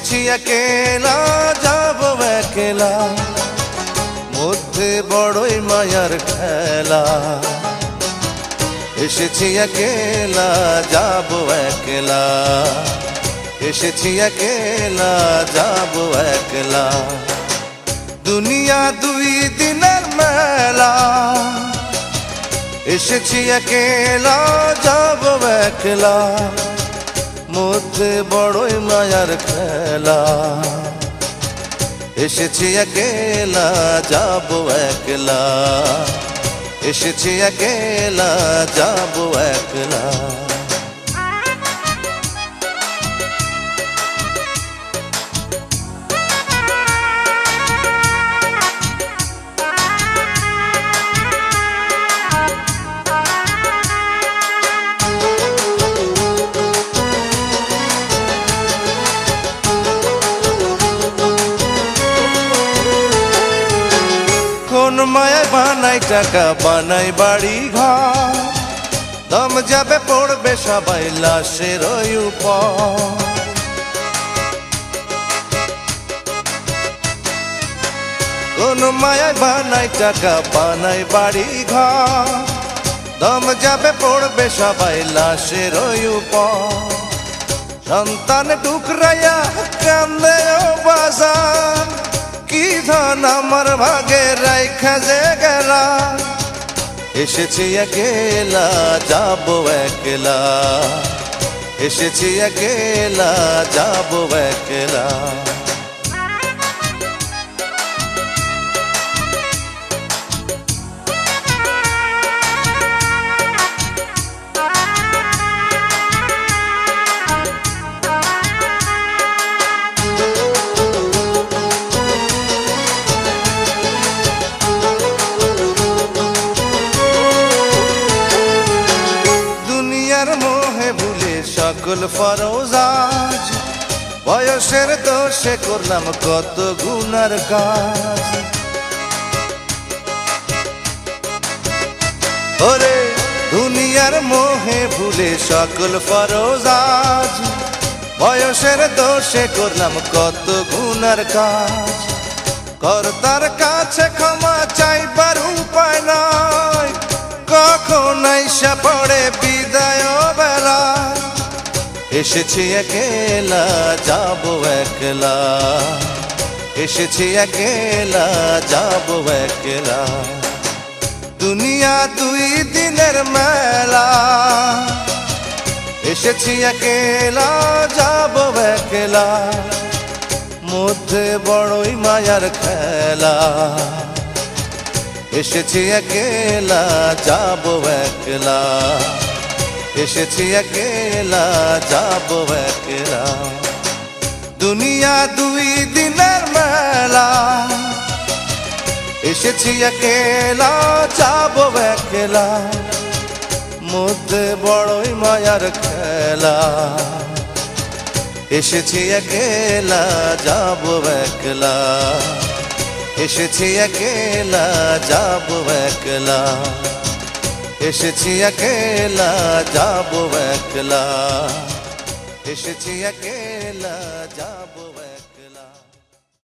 এসেছি একেলা যাব একলা, মধ্যে বড়ই মায়ার খেলা। এসেছি একেলা যাব একলা, এসেছি একেলা যাব একলা। দুনিয়া দুই দিনের মেলা, এসেছি একেলা যাব একলা, মধ্যে বড়ই মায়ার খেলা। এসেছি একেলা যাব একলা, এসেছি একেলা যাব একলা। কোন মায়া বানাই টাকা বানাই বাড়ি ঘর, দম যাবে পড়বে সবাই লাশের উপর। কোন মায়া বানাই টাকা বানাই বাড়ি ঘর, দম যাবে পড়বে সবাই লাশের উপর। সন্তান টুকরাইয়া কান্দে ও বাজার, কি ধন আমার ভাগে রাইখা যে গেলা। এসেছি একেলা যাব একলা, এসেছি একেলা যাব একলা। মোহে ভুলে সকল ফরজ আজ, বয়সের দোষে করলাম কত গুনার কাজ। ওরে দুনিয়ার মোহে ভুলে সকল ফরজ আজ, বয়সের দোষে করলাম কত গুনার কাজ। কর্তার কাছে ক্ষমা চাইবার উপায় নাই, কখন আইসা পড়ে বিদায় বেলা। এসেছি একেলা যাব একলা, এসেছি একেলা যাব একলা। দুনিয়া দুই দিনের মেলা, এসেছি একেলা যাব একলা, মধ্যে বড়ই মায়ার খেলা। এসেছি একেলা যাব একলা, এসেছি একেলা যাব একলা। দুনিয়া দুই দিনের মেলা, এসেছি একেলা যাব একলা, মধ্যে বড়ই মায়ার খেলা। এসেছি একেলা যাব একলা, এসেছি একেলা যাব একলা, এসেছি একেলা যাব একলা, এসেছি একেলা যাব।